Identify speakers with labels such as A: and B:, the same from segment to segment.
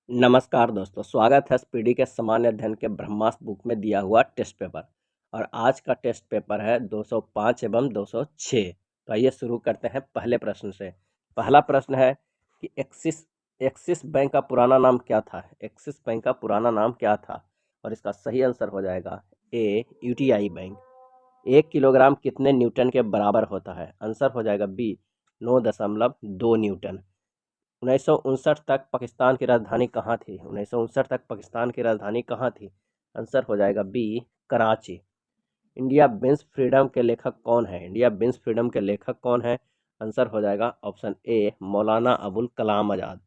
A: नमस्कार दोस्तों, स्वागत है स्पीडी के सामान्य अध्ययन के ब्रह्मास्त्र बुक में दिया हुआ टेस्ट पेपर। और आज का टेस्ट पेपर है 205 एवं 206। तो आइए शुरू करते हैं पहले प्रश्न से। पहला प्रश्न है कि एक्सिस बैंक का पुराना नाम क्या था। एक्सिस बैंक का पुराना नाम क्या था, और इसका सही आंसर हो जाएगा ए यूटीआई बैंक। 1 किलोग्राम कितने न्यूटन के बराबर होता है। आंसर हो जाएगा बी 9.2 न्यूटन। 1959 तक पाकिस्तान की राजधानी कहाँ थी। 1959 तक पाकिस्तान की राजधानी कहाँ थी। आंसर हो जाएगा B Karachi. India wins freedom के लेखक कौन है। इंडिया बिन्स फ्रीडम के लेखक कौन है। आंसर हो जाएगा ऑप्शन ए मौलाना अबुल कलाम आज़ाद।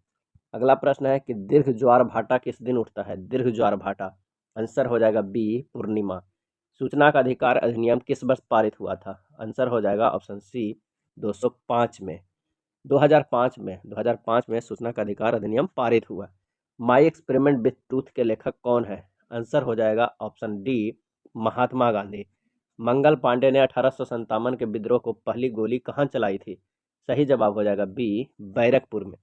A: अगला प्रश्न है कि दीर्घ ज्वार भाटा किस दिन उठता है। दीर्घ ज्वार भाटा। आंसर हो जाएगा बी पूर्णिमा। सूचना का अधिकार अधिनियम किस वर्ष पारित हुआ था। आंसर हो जाएगा ऑप्शन सी 205 में। 2005 में सूचना का अधिकार अधिनियम पारित हुआ। माई एक्सपेरिमेंट विथ ट्रूथ के लेखक कौन है। आंसर हो जाएगा ऑप्शन डी महात्मा गांधी। मंगल पांडे ने 1857 के विद्रोह को पहली गोली कहाँ चलाई थी। सही जवाब हो जाएगा बी बैरकपुर में।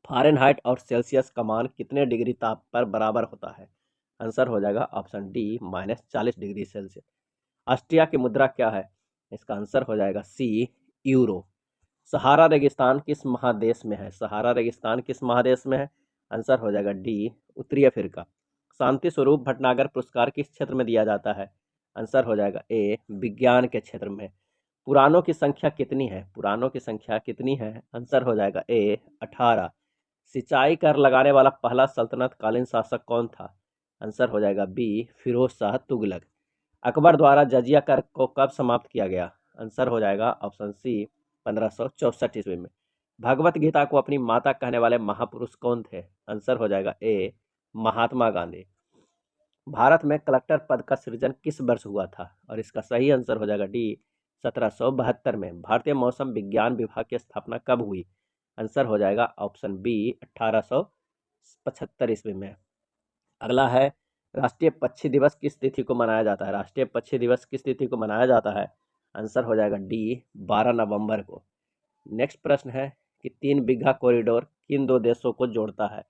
A: फ़ारेनहाइट और सेल्सियस का मान कितने डिग्री ताप पर बराबर होता है। आंसर हो जाएगा option D -40 degree Celsius. Austria की मुद्रा क्या है। इसका आंसर हो जाएगा सी यूरो। सहारा रेगिस्तान किस महादेश में है। सहारा रेगिस्तान किस महादेश में है। आंसर हो जाएगा डी उत्तरी अफ्रीका। शांति स्वरूप भटनागर पुरस्कार किस क्षेत्र में दिया जाता है। आंसर हो जाएगा ए विज्ञान के क्षेत्र में। पुराणों की संख्या कितनी है। पुराणों की संख्या कितनी है। आंसर हो जाएगा ए 18। सिंचाई कर लगाने वाला पहला सल्तनत कालीन शासक कौन था। आंसर हो जाएगा बी फिरोज शाह तुगलक। अकबर द्वारा जजिया कर को कब समाप्त किया गया। आंसर हो जाएगा ऑप्शन सी 1564 ईस्वी में। भगवत गीता को अपनी माता कहने वाले महापुरुष कौन थे। आंसर हो जाएगा ए महात्मा गांधी। भारत में कलेक्टर पद का सृजन किस वर्ष हुआ था, और इसका सही आंसर हो जाएगा डी 1772 में। भारतीय मौसम विज्ञान विभाग की स्थापना कब हुई। आंसर हो जाएगा ऑप्शन बी 1875 ईस्वी में। अगला है राष्ट्रीय पक्षी दिवस किस तिथि को मनाया जाता है। राष्ट्रीय पक्षी दिवस किस तिथि को मनाया जाता है। आंसर हो जाएगा डी 12 नवंबर को। नेक्स्ट प्रश्न है कि 3 बीघा कॉरिडोर किन दो देशों को जोड़ता है।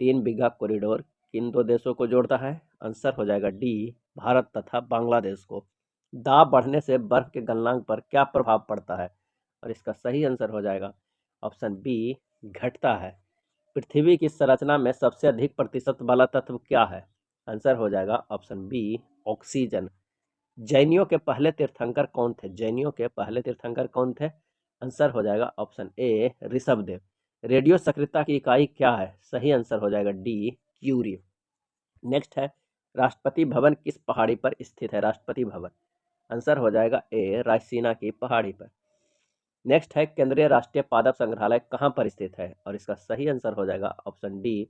A: 3 बीघा कॉरिडोर किन दो देशों को जोड़ता है। आंसर हो जाएगा डी भारत तथा बांग्लादेश को। दाब बढ़ने से बर्फ के गलनांक पर क्या प्रभाव पड़ता है, और इसका सही आंसर हो जाएगा ऑप्शन बी घटता है। पृथ्वी की संरचना में सबसे अधिक प्रतिशत वाला तत्व क्या है। आंसर हो जाएगा ऑप्शन बी ऑक्सीजन। जैनियों के पहले तीर्थंकर कौन थे। जैनियों के पहले तीर्थंकर कौन थे। आंसर हो जाएगा ऑप्शन ए ऋषभदेव। रेडियो सक्रियता की इकाई क्या है। सही आंसर हो जाएगा डी क्यूरी। नेक्स्ट है राष्ट्रपति भवन किस पहाड़ी पर स्थित है। राष्ट्रपति भवन। आंसर हो जाएगा ए रायसीना की पहाड़ी पर। नेक्स्ट है केंद्रीय राष्ट्रीय पादप संग्रहालय कहाँ पर स्थित है, और इसका सही आंसर हो जाएगा ऑप्शन डी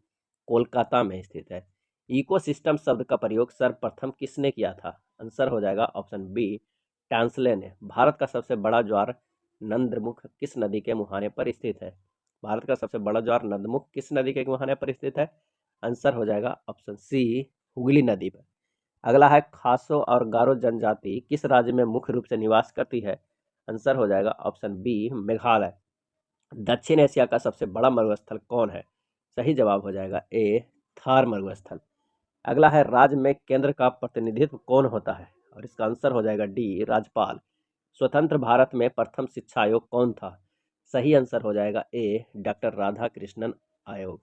A: कोलकाता में स्थित है। इकोसिस्टम शब्द का प्रयोग सर्वप्रथम किसने किया था। आंसर हो जाएगा ऑप्शन बी टांसले ने। भारत का सबसे बड़ा ज्वार नंद्रमुख किस नदी के मुहाने पर स्थित है। भारत का सबसे बड़ा ज्वार नंदमुख किस नदी के मुहाने पर स्थित है। आंसर हो जाएगा ऑप्शन सी हुगली नदी पर। अगला है खासो और गारो जनजाति किस राज्य में मुख्य रूप से निवास करती है। आंसर हो जाएगा ऑप्शन बी मेघालय। दक्षिण एशिया का सबसे बड़ा मरुस्थल कौन है। सही जवाब हो जाएगा ए थार मरुस्थल। अगला है राज्य में केंद्र का प्रतिनिधित्व कौन होता है, और इसका आंसर हो जाएगा डी राज्यपाल। स्वतंत्र भारत में प्रथम शिक्षा आयोग कौन था। सही आंसर हो जाएगा ए डॉक्टर राधा कृष्णन आयोग।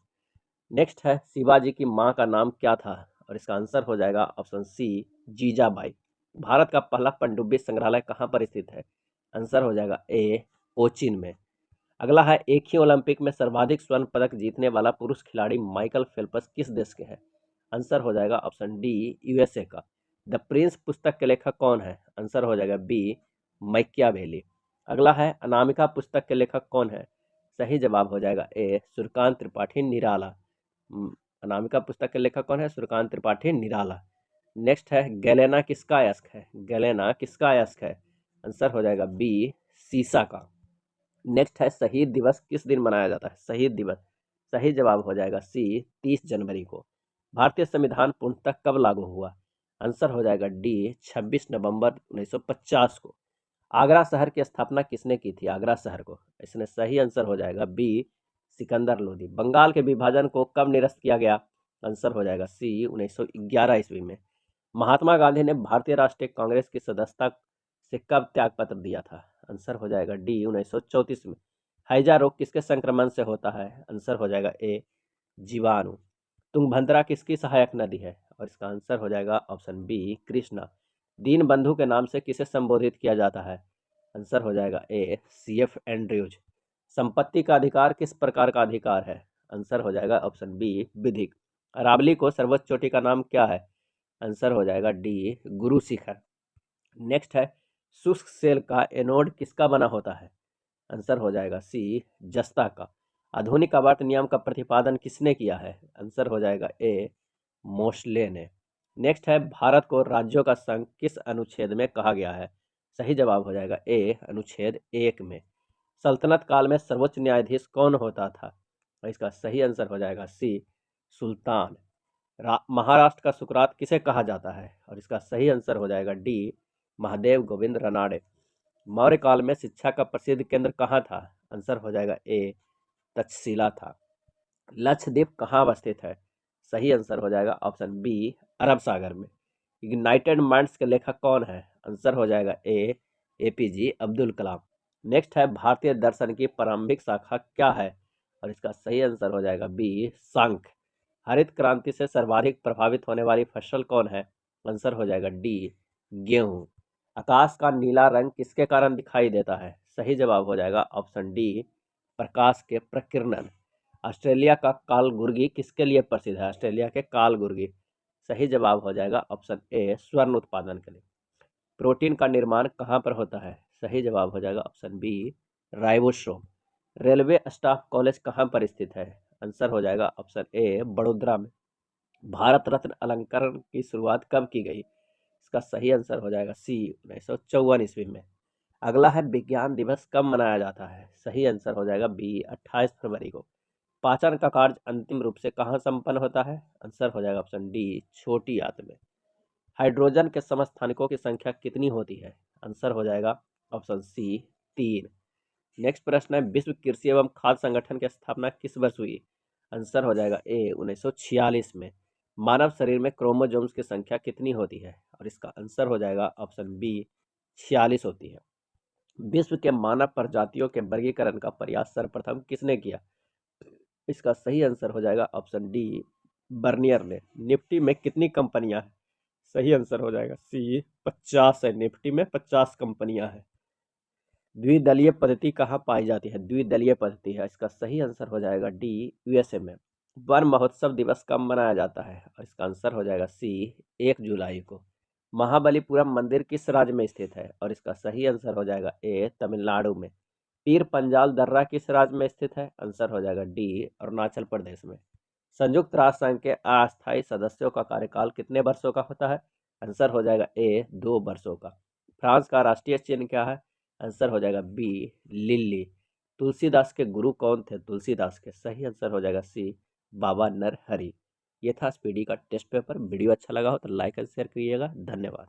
A: नेक्स्ट है शिवाजी की माँ का नाम क्या था, और इसका आंसर हो जाएगा ऑप्शन सी जीजाबाई। भारत का पहला पनडुब्बी संग्रहालय कहाँ पर स्थित है। आंसर हो जाएगा ए कोचीन में। अगला है एक ही ओलंपिक में सर्वाधिक स्वर्ण पदक जीतने वाला पुरुष खिलाड़ी माइकल फेल्प्स किस देश के हैं। आंसर हो जाएगा ऑप्शन डी यूएसए का। द प्रिंस पुस्तक के लेखक कौन है। आंसर हो जाएगा बी मैकियावेली। अगला है अनामिका पुस्तक के लेखक कौन है। सही जवाब हो जाएगा ए सूर्यकांत त्रिपाठी निराला। अनामिका पुस्तक के लेखक कौन है। सूर्यकांत त्रिपाठी निराला। नेक्स्ट है गैलेना किसका अयस्क है। गैलेना किसका अयस्क है। आंसर हो जाएगा बी सीसा का। नेक्स्ट है शहीद दिवस किस दिन मनाया जाता है। शहीद दिवस। सही जवाब हो जाएगा सी 30 जनवरी को। भारतीय संविधान पूर्णतः कब लागू हुआ। आंसर हो जाएगा डी 26 नवंबर 1950 को। आगरा शहर की स्थापना किसने की थी। आगरा शहर को। इसमें सही आंसर हो जाएगा बी सिकंदर लोदी। बंगाल के विभाजन को कब निरस्त किया गया? आंसर हो जाएगा सी 1911 ईस्वी में। महात्मा गांधी ने भारतीय राष्ट्रीय कांग्रेस की सदस्यता से कब त्यागपत्र दिया था? आंसर हो जाएगा डी 1934 में। हैजा रोग किसके संक्रमण से होता है? आंसर हो जाएगा ए जीवाणु। तुंगभद्रा किसकी सहायक नदी है? और इसका आंसर हो जाएगा ऑप्शन बी कृष्णा। दीन बंधु के नाम से किसे संबोधित किया जाता है? आंसर हो जाएगा ए CF एंड्रयूज। संपत्ति का अधिकार किस प्रकार का अधिकार है? आंसर हो जाएगा ऑप्शन बी विधिक। अरावली को सर्वोच्च चोटी का नाम क्या है? आंसर हो जाएगा डी गुरु शिखर। नेक्स्ट है शुष्क सेल का एनोड किसका बना होता है? आंसर हो जाएगा सी जस्ता का। आधुनिक आवर्त नियम का प्रतिपादन किसने किया है? आंसर हो जाएगा ए मोस्ले ने। नेक्स्ट है भारत को राज्यों का संघ किस अनुच्छेद में कहा गया है? सही जवाब हो जाएगा ए अनुच्छेद 1 में। सल्तनत काल में सर्वोच्च न्यायाधीश कौन होता था? इसका सही आंसर हो जाएगा सी सुल्तान। महाराष्ट्र का सुकरात किसे कहा जाता है? और इसका सही आंसर हो जाएगा डी महादेव गोविंद रनाड़े। मौर्य काल में शिक्षा का प्रसिद्ध केंद्र कहाँ था? आंसर हो जाएगा ए तक्षशिला था। लक्षद्वीप कहाँ अवस्थित है? सही आंसर हो जाएगा ऑप्शन बी अरब सागर में। यूनाइटेड माइंड्स के लेखक कौन है? आंसर हो जाएगा ए APJ अब्दुल कलाम। नेक्स्ट है भारतीय दर्शन की प्रारंभिक शाखा क्या है? और इसका सही आंसर हो जाएगा बी सांख्य। हरित क्रांति से सर्वाधिक प्रभावित होने वाली फसल कौन है? आंसर हो जाएगा डी गेहूं। आकाश का नीला रंग किसके कारण दिखाई देता है? सही जवाब हो जाएगा ऑप्शन डी प्रकाश के प्रकीर्णन। ऑस्ट्रेलिया का कालगुर्गी किसके लिए प्रसिद्ध है? ऑस्ट्रेलिया के कालगुर्गी। सही जवाब हो जाएगा ऑप्शन ए स्वर्ण उत्पादन के लिए। प्रोटीन का निर्माण कहाँ पर होता है? सही जवाब हो जाएगा option B ribosome. Railway staff college कहाँ पर स्थित है? आंसर हो जाएगा ऑप्शन ए बड़ोदरा में। भारत रत्न अलंकरण की शुरुआत कब की गई? इसका सही आंसर हो जाएगा सी 1954 ईस्वी में। अगला है विज्ञान दिवस कब मनाया जाता है? सही आंसर हो जाएगा बी 28 फरवरी को। पाचन का कार्य अंतिम रूप से कहाँ संपन्न होता है? आंसर हो जाएगा ऑप्शन डी छोटी आंत में। हाइड्रोजन के समस्थानिकों की संख्या कितनी होती है? आंसर हो जाएगा ऑप्शन सी 3। नेक्स्ट प्रश्न है विश्व कृषि एवं खाद्य संगठन की स्थापना किस वर्ष हुई? आंसर हो जाएगा ए 1946 में। मानव शरीर में क्रोमोसोम्स की संख्या कितनी होती है? और इसका आंसर हो जाएगा ऑप्शन बी 46 होती है। विश्व के मानव प्रजातियों के वर्गीकरण का प्रयास सर्वप्रथम किसने किया? इसका सही आंसर हो जाएगा ऑप्शन डी बर्नियर ने। निफ्टी में कितनी कंपनियां हैं? सही आंसर हो जाएगा सी 50 है। निफ्टी में 50 कंपनियां हैं। द्विदलीय पद्धति कहाँ पाई जाती है? द्विदलीय पद्धति है। इसका सही आंसर हो जाएगा डी USA में। वन महोत्सव दिवस कब मनाया जाता है? और इसका आंसर हो जाएगा सी 1 जुलाई को। महाबलीपुरम मंदिर किस राज्य में स्थित है? और इसका सही आंसर हो जाएगा ए तमिलनाडु में। पीर पंजाल दर्रा किस राज्य में स्थित है? आंसर हो जाएगा डी अरुणाचल प्रदेश में। संयुक्त राष्ट्र संघ के अस्थायी सदस्यों का कार्यकाल कितने वर्षों का होता है? आंसर हो जाएगा ए 2 वर्षों का। फ्रांस का राष्ट्रीय चिन्ह क्या है? आंसर हो जाएगा बी लिली। तुलसीदास के गुरु कौन थे? तुलसीदास के। सही आंसर हो जाएगा सी बाबा नरहरि। ये था स्पीडी का टेस्ट पेपर। वीडियो अच्छा लगा हो तो लाइक एंड शेयर करिएगा। धन्यवाद।